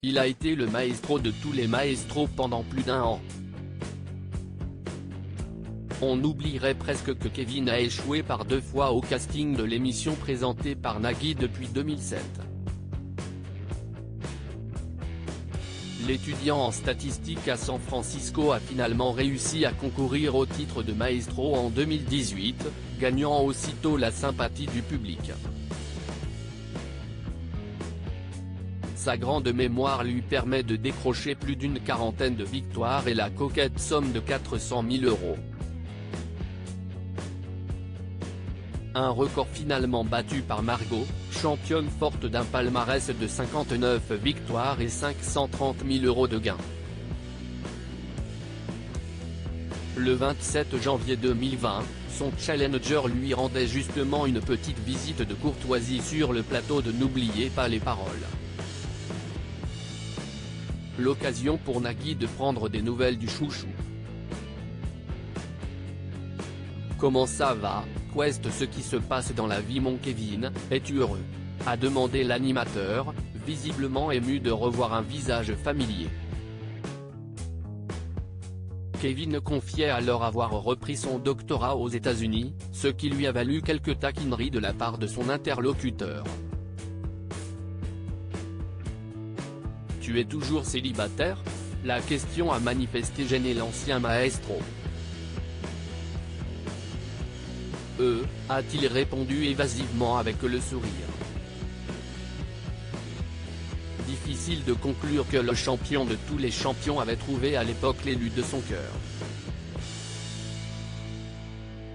Il a été le maestro de tous les maestros pendant plus d'1 an. On oublierait presque que Kevin a échoué par 2 fois au casting de l'émission présentée par Nagui depuis 2007. L'étudiant en statistique à San Francisco a finalement réussi à concourir au titre de maestro en 2018, gagnant aussitôt la sympathie du public. Sa grande mémoire lui permet de décrocher plus d'une quarantaine de victoires et la coquette somme de 400 000 €. Un record finalement battu par Margot, championne forte d'un palmarès de 59 victoires et 530 000 € de gains. Le 27 janvier 2020, son challenger lui rendait justement une petite visite de courtoisie sur le plateau de N'oubliez pas les paroles. L'occasion pour Nagui de prendre des nouvelles du chouchou. Comment ça va, Quest, ce qui se passe dans la vie mon Kevin, es-tu heureux ? A demandé l'animateur, visiblement ému de revoir un visage familier. Kevin confiait alors avoir repris son doctorat aux États-Unis, ce qui lui a valu quelques taquineries de la part de son interlocuteur. Tu es toujours célibataire ? La question a manifesté gêné l'ancien maestro. A-t-il répondu évasivement avec le sourire. Difficile de conclure que le champion de tous les champions avait trouvé à l'époque l'élu de son cœur.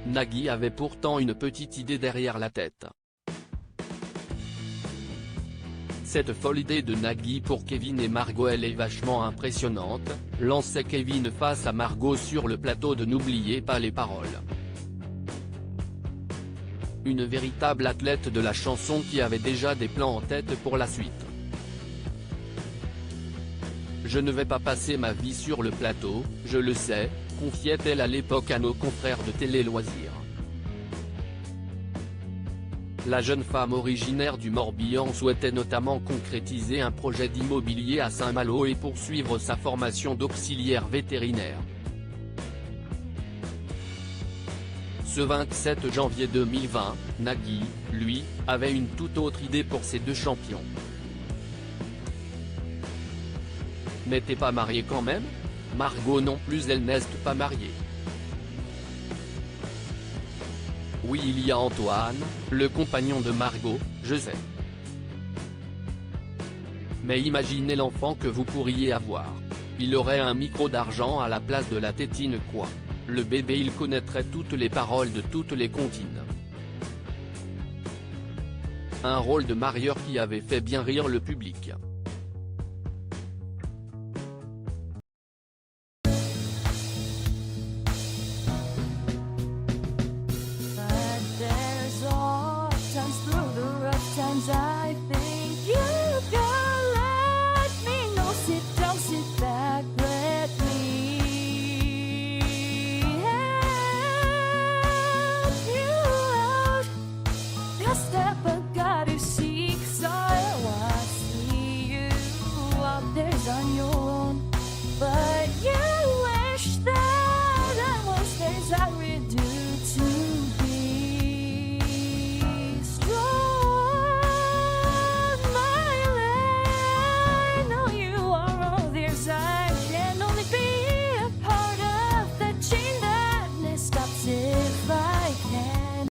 Nagui avait pourtant une petite idée derrière la tête. Cette folle idée de Nagui pour Kevin et Margot, elle est vachement impressionnante, lançait Kevin face à Margot sur le plateau de N'oubliez pas les paroles. Une véritable athlète de la chanson qui avait déjà des plans en tête pour la suite. Je ne vais pas passer ma vie sur le plateau, je le sais, confiait-elle à l'époque à nos confrères de Télé Loisirs. La jeune femme originaire du Morbihan souhaitait notamment concrétiser un projet d'immobilier à Saint-Malo et poursuivre sa formation d'auxiliaire vétérinaire. Ce 27 janvier 2020, Nagui, lui, avait une toute autre idée pour ces deux champions. N'était pas marié quand même ? Margot non plus, elle n'est pas mariée. Oui, il y a Antoine, le compagnon de Margot, je sais. Mais imaginez l'enfant que vous pourriez avoir. Il aurait un micro d'argent à la place de la tétine quoi. Le bébé, il connaîtrait toutes les paroles de toutes les comptines. Un rôle de marieur qui avait fait bien rire le public.